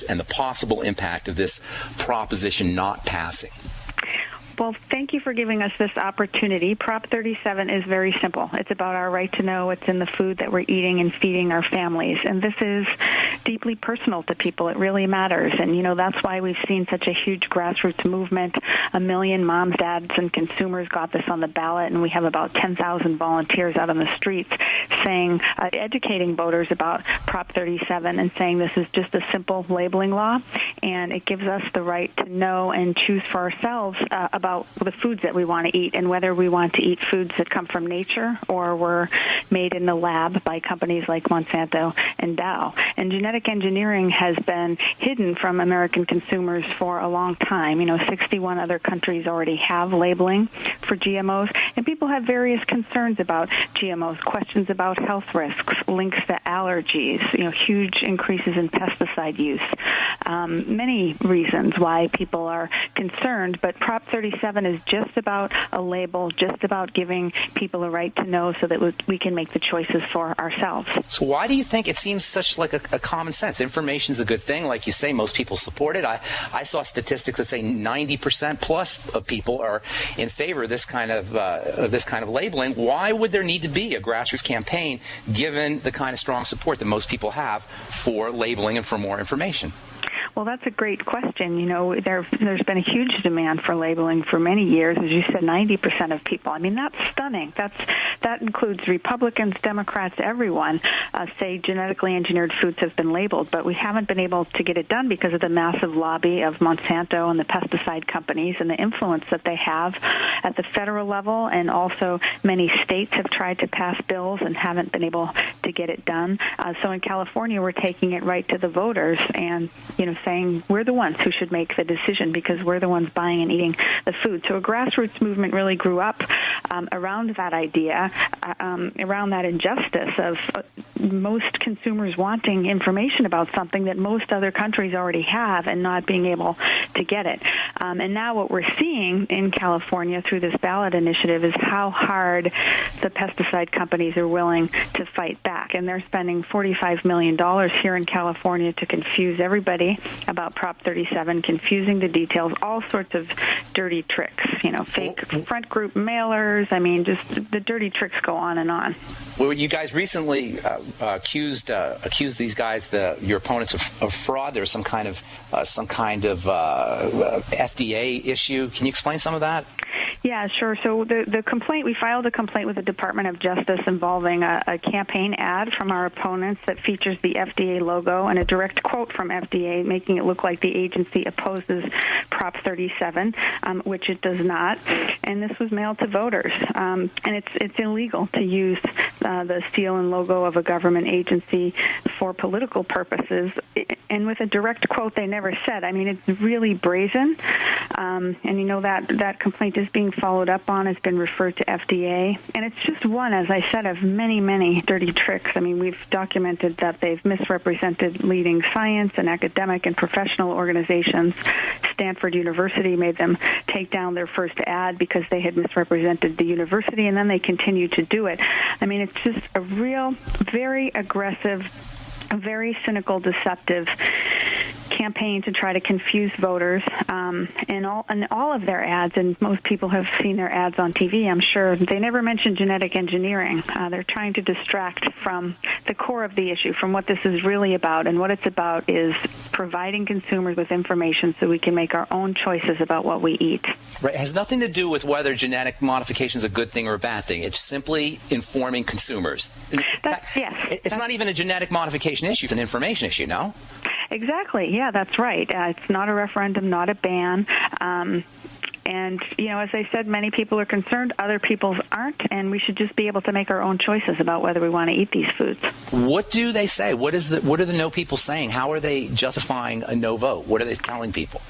and the possible impact of this proposition not passing? Well, thank you for giving us this opportunity. Prop 37 is very simple. It's about our right to know what's in the food that we're eating and feeding our families. And this is deeply personal to people. It really matters. And, that's why we've seen such a huge grassroots movement. 1 million moms, dads, and consumers got this on the ballot, and we have about 10,000 volunteers out on the streets saying, educating voters about Prop 37 and saying this is just a simple labeling law, and it gives us the right to know and choose for ourselves about the foods that we want to eat and whether we want to eat foods that come from nature or were made in the lab by companies like Monsanto and Dow. And genetic engineering has been hidden from American consumers for a long time. 61 other countries already have labeling for GMOs, and people have various concerns about GMOs, questions about health risks, links to allergies, huge increases in pesticide use, many reasons why people are concerned. But Prop 37 is just about a label, just about giving people a right to know so that we can make the choices for ourselves. So why do you think it seems such like a common sense? Information is a good thing. Like you say, most people support it. I saw statistics that say 90% plus of people are in favor of this kind of labeling. Why would there need to be a grassroots campaign given the kind of strong support that most people have for labeling and for more information? Well, that's a great question. There's been a huge demand for labeling for many years. As you said, 90% of people. I mean, that's stunning. That includes Republicans, Democrats, everyone say genetically engineered foods have been labeled, but we haven't been able to get it done because of the massive lobby of Monsanto and the pesticide companies and the influence that they have at the federal level, and also many states have tried to pass bills and haven't been able to get it done. So in California, we're taking it right to the voters and, saying we're the ones who should make the decision because we're the ones buying and eating the food. So a grassroots movement really grew up around that idea, around that injustice of most consumers wanting information about something that most other countries already have and not being able to get it. And now what we're seeing in California through this ballot initiative is how hard the pesticide companies are willing to fight back. And they're spending $45 million here in California to confuse everybody about Prop 37, confusing the details, all sorts of dirty tricks, fake front group mailers. I mean, just the dirty tricks go on and on. Well, you guys recently accused these guys, your opponents, of fraud. There's some kind of FDA issue. Can you explain some of that? Yeah, sure. So the complaint, we filed a complaint with the Department of Justice involving a campaign ad from our opponents that features the FDA logo and a direct quote from FDA, making it look like the agency opposes Prop 37, which it does not. And this was mailed to voters. And it's illegal to use the seal and logo of a government agency for political purposes. And with a direct quote, they never said. I mean, it's really brazen. And that complaint is being followed up on, has been referred to FDA. And it's just one, as I said, of many, many dirty tricks. I mean, we've documented that they've misrepresented leading science and academic and professional organizations. Stanford University made them take down their first ad because they had misrepresented the university, and then they continue to do it. I mean, it's just a real, very aggressive, very cynical, deceptive campaign to try to confuse voters, and all of their ads, and most people have seen their ads on TV, I'm sure, they never mention genetic engineering. They're trying to distract from the core of the issue, from what this is really about, and what it's about is providing consumers with information so we can make our own choices about what we eat. Right. It has nothing to do with whether genetic modification is a good thing or a bad thing. It's simply informing consumers. It's not even a genetic modification issue. It's an information issue, no? Exactly. Yeah, that's right. It's not a referendum, not a ban. And, as I said, many people are concerned, other people aren't, and we should just be able to make our own choices about whether we want to eat these foods. What do they say? What are the no people saying? How are they justifying a no vote? What are they telling people?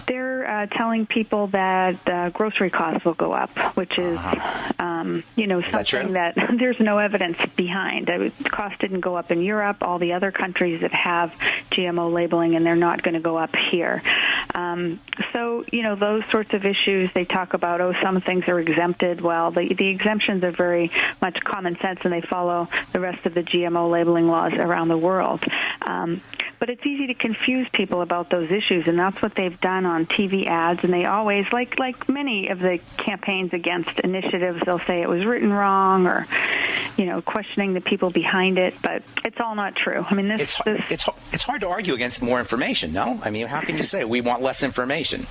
They're telling people that grocery costs will go up, which is, something that there's no evidence behind. The cost didn't go up in Europe, all the other countries that have GMO labeling, and they're not going to go up here. So, those sorts of issues they talk about, some things are exempted. Well, the exemptions are very much common sense, and they follow the rest of the GMO labeling laws around the world. But it's easy to confuse people about those issues, and that's what they've done on TV ads. And they always, like many of the campaigns against initiatives, they'll say it was written wrong or, questioning the people behind it. But it's all not true. I mean, it's hard to argue against more information, no? I mean, how can you say we want less information?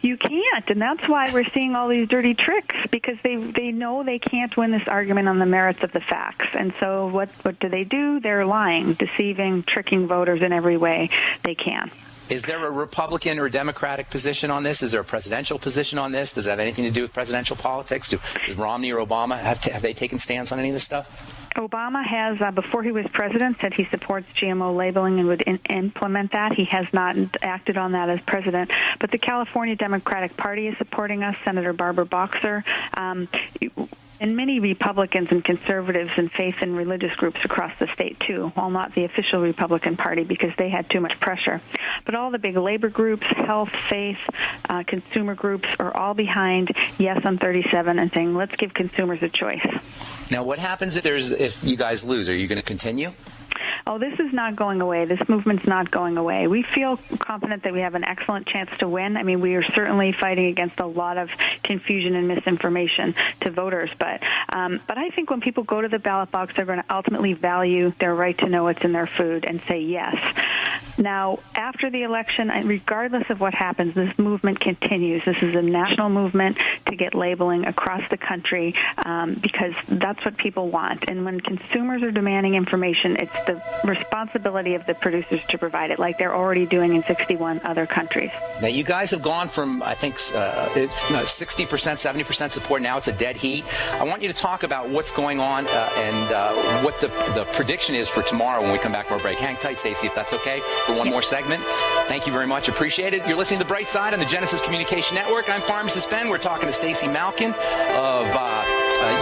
You can't, and that's why we're seeing all these dirty tricks, because they know they can't win this argument on the merits of the facts. And so what do? They're lying, deceiving, tricking voters in every way they can. Is there a Republican or Democratic position on this? Is there a presidential position on this? Does it have anything to do with presidential politics? Does Romney or Obama, have they taken stands on any of this stuff? Obama has, before he was president, said he supports GMO labeling and would implement that. He has not acted on that as president. But the California Democratic Party is supporting us. Senator Barbara Boxer. And many Republicans and conservatives and faith and religious groups across the state, too, while not the official Republican Party because they had too much pressure. But all the big labor groups, health, faith, consumer groups are all behind yes on 37 and saying, let's give consumers a choice. Now, what happens if you guys lose? Are you going to continue? Oh, this is not going away. This movement's not going away. We feel confident that we have an excellent chance to win. I mean, we are certainly fighting against a lot of confusion and misinformation to voters. But I think when people go to the ballot box, they're going to ultimately value their right to know what's in their food and say yes. Now, after the election, regardless of what happens, this movement continues. This is a national movement to get labeling across the country because that's what people want. And when consumers are demanding information, it's the responsibility of the producers to provide it, like they're already doing in 61 other countries. Now, you guys have gone from, I think, it's 60%, 70% support. Now it's a dead heat. I want you to talk about what's going on and what the prediction is for tomorrow when we come back from our break. Hang tight, Stacey, if that's okay, for one more segment. Thank you very much. Appreciate it. You're listening to The Bright Side on the Genesis Communication Network. I'm Pharmacist Ben. We're talking to Stacey Malkin of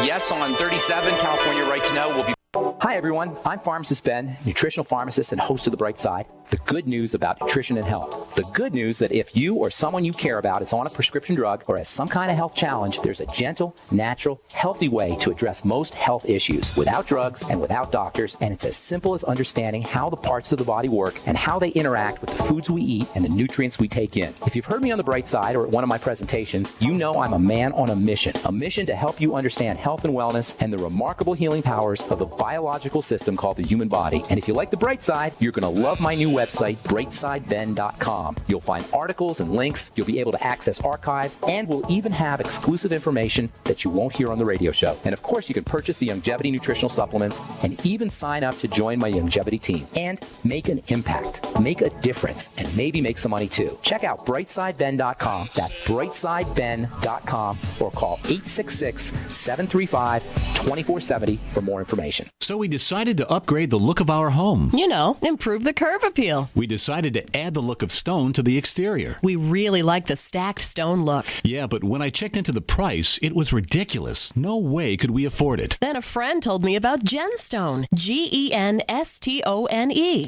Yes on 37, California Right to Know. We'll be Hi, everyone. I'm Pharmacist Ben, nutritional pharmacist and host of The Bright Side. The good news about nutrition and health. The good news that if you or someone you care about is on a prescription drug or has some kind of health challenge, there's a gentle, natural, healthy way to address most health issues without drugs and without doctors. And it's as simple as understanding how the parts of the body work and how they interact with the foods we eat and the nutrients we take in. If you've heard me on The Bright Side or at one of my presentations, you know I'm a man on a mission to help you understand health and wellness and the remarkable healing powers of the biological system called the human body. And if you like The Bright Side, you're going to love my new website, brightsideben.com. You'll find articles and links, you'll be able to access archives, and we'll even have exclusive information that you won't hear on the radio show. And of course, you can purchase the Longevity nutritional supplements and even sign up to join my Longevity team and make an impact, make a difference, and maybe make some money too. Check out brightsideben.com. That's brightsideben.com or call 866-735-2470 for more information. So we decided to upgrade the look of our home. You know, improve the curb appeal. We decided to add the look of stone to the exterior. We really like the stacked stone look. Yeah, but when I checked into the price, it was ridiculous. No way could we afford it. Then a friend told me about Genstone. Genstone.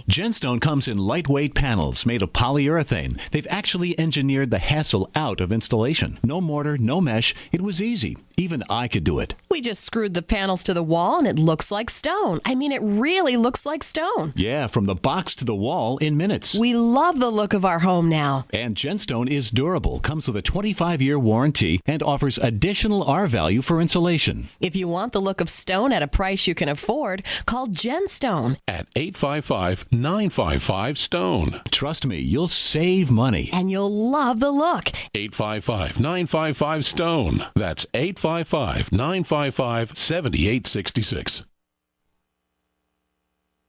Genstone comes in lightweight panels made of polyurethane. They've actually engineered the hassle out of installation. No mortar, no mesh. It was easy. Even I could do it. We just screwed the panels to the wall and it looks like stone. I mean, it really looks like stone. Yeah, from the box to the wall in minutes. We love the look of our home now. And Genstone is durable, comes with a 25-year warranty, and offers additional R value for insulation. If you want the look of stone at a price you can afford, call Genstone at 855-955-STONE. Trust me, you'll save money. And you'll love the look. 855-955-STONE. That's 855-955-7866.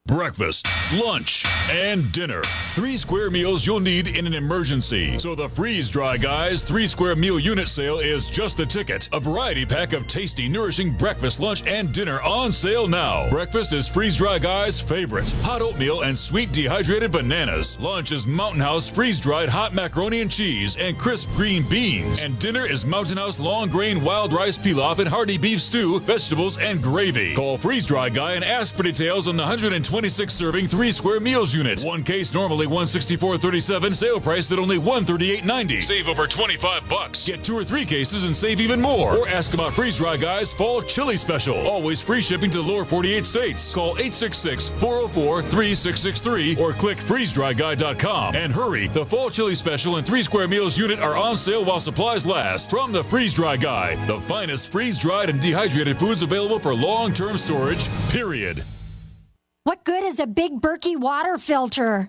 Breakfast, lunch, and dinner. 3 square meals you'll need in an emergency. So the Freeze Dry Guys 3 square meal unit sale is just the ticket. A variety pack of tasty, nourishing breakfast, lunch, and dinner on sale now. Breakfast is Freeze Dry Guys' favorite. Hot oatmeal and sweet dehydrated bananas. Lunch is Mountain House freeze-dried hot macaroni and cheese and crisp green beans. And dinner is Mountain House long grain wild rice pilaf and hearty beef stew, vegetables, and gravy. Call Freeze Dry Guy and ask for details on the 126 serving 3 square meals unit. One case normally $164.37, sale price at only $138.90. Save over $25. Get 2 or 3 cases and save even more. Or ask about Freeze Dry Guy's Fall Chili Special. Always free shipping to the lower 48 states. Call 866-404-3663 or click freezedryguy.com. And hurry, the Fall Chili Special and 3 Square Meals unit are on sale while supplies last. From the Freeze Dry Guy, the finest freeze-dried and dehydrated foods available for long-term storage, period. What good is a Big Berkey water filter?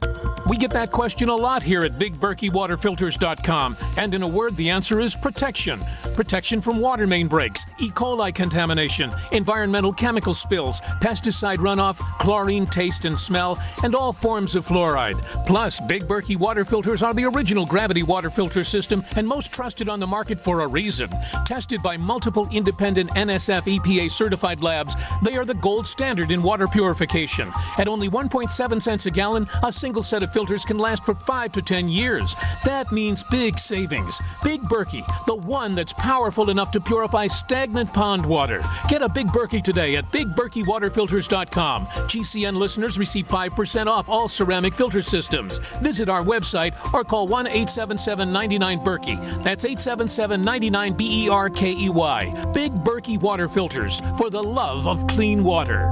We get that question a lot here at BigBerkeyWaterFilters.com. And in a word, the answer is protection. Protection from water main breaks, E. coli contamination, environmental chemical spills, pesticide runoff, chlorine taste and smell, and all forms of fluoride. Plus, Big Berkey water filters are the original gravity water filter system and most trusted on the market for a reason. Tested by multiple independent NSF EPA certified labs, they are the gold standard in water purification. At only 1.7 cents a gallon, a single set of filters can last for 5 to 10 years. That means big savings. Big Berkey, the one that's powerful enough to purify stagnant pond water. Get a Big Berkey today at BigBerkeyWaterFilters.com. GCN listeners receive 5% off all ceramic filter systems. Visit our website or call 1-877-99-BERKEY. That's 877-99-BERKEY. Big Berkey Water Filters, for the love of clean water.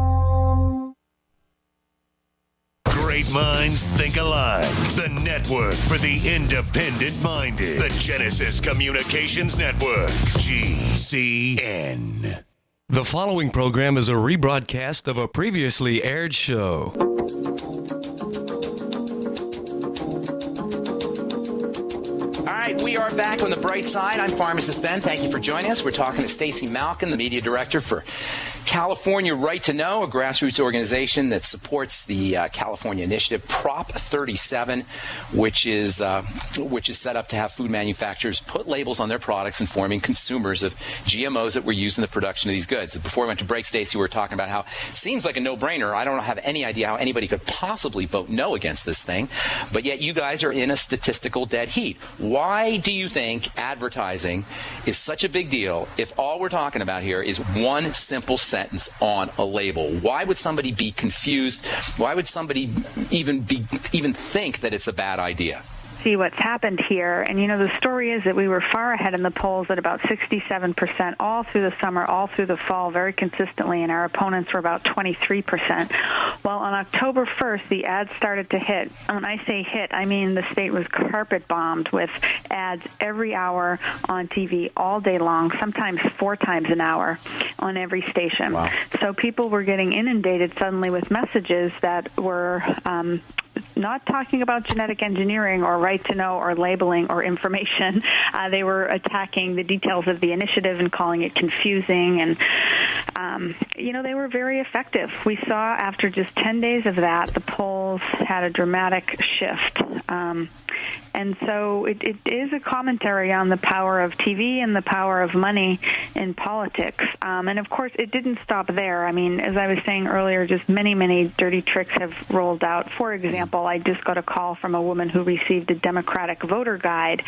Great minds think alike. The network for the independent-minded. The Genesis Communications Network. GCN. The following program is a rebroadcast of a previously aired show. All right, we are back on the bright side. I'm Pharmacist Ben. Thank you for joining us. We're talking to Stacey Malkin, the media director for California Right to Know, a grassroots organization that supports the California initiative Prop 37, which is set up to have food manufacturers put labels on their products informing consumers of GMOs that were used in the production of these goods. Before we went to break, Stacey, we were talking about how it seems like a no-brainer. I don't have any idea how anybody could possibly vote no against this thing, but yet you guys are in a statistical dead heat. Why do you think advertising is such a big deal if all we're talking about here is one simple sentence on a label? Why would somebody be confused? Why would somebody even think that it's a bad idea? See what's happened here. And, the story is that we were far ahead in the polls at about 67% all through the summer, all through the fall, very consistently, and our opponents were about 23%. Well, on October 1st, the ads started to hit. And when I say hit, I mean the state was carpet bombed with ads every hour on TV all day long, sometimes 4 times an hour on every station. Wow. So people were getting inundated suddenly with messages that were not talking about genetic engineering or right to know or labeling or information. They were attacking the details of the initiative and calling it confusing. And, they were very effective. We saw after just 10 days of that, the polls had a dramatic shift. And so it is a commentary on the power of TV and the power of money in politics. And, of course, it didn't stop there. I mean, as I was saying earlier, just many, many dirty tricks have rolled out. For example, I just got a call from a woman who received a Democratic voter guide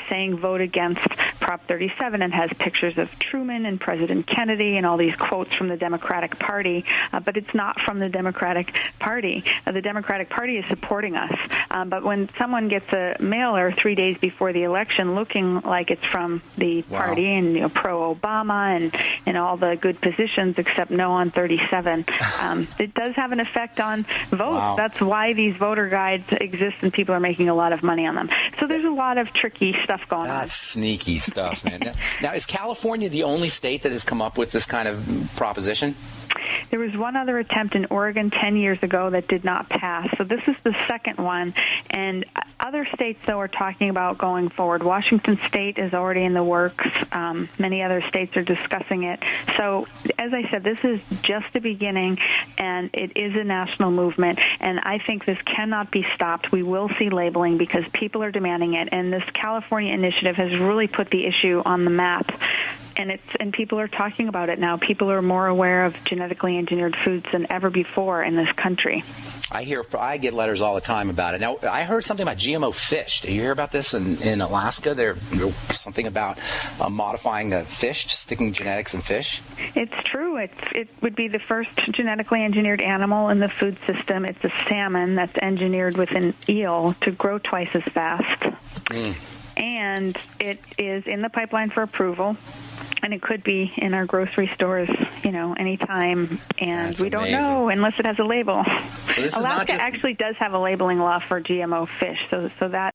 saying vote against Prop 37 and has pictures of Truman and President Kennedy and all these quotes from the Democratic Party. But it's not from the Democratic Party. The Democratic Party is supporting us. But when someone gets a mailer 3 days before the election looking like it's from the party and pro-Obama and all the good positions except no on 37, it does have an effect on votes. Wow. That's why these voter guides exist and people are making a lot of money on them. So there's a lot of tricky stuff going on. That's sneaky stuff, man. Now, is California the only state that has come up with this kind of proposition? There was one other attempt in Oregon 10 years ago that did not pass. So this is the second one. And other states, though, are talking about going forward. Washington State is already in the works. Many other states are discussing it. So, as I said, this is just the beginning, and it is a national movement. And I think this cannot be stopped. We will see labeling because people are demanding it. And this California initiative has really put the issue on the map. And people are talking about it now. People are more aware of genetically engineered foods than ever before in this country. I get letters all the time about it. Now, I heard something about GMO fish. Did you hear about this in Alaska? There's something about modifying the fish, sticking genetics in fish. It's true. It would be the first genetically engineered animal in the food system. It's a salmon that's engineered with an eel to grow twice as fast. And it is in the pipeline for approval. And it could be in our grocery stores, anytime. And we don't know unless it has a label. So this Alaska is not just... actually does have a labeling law for GMO fish, so that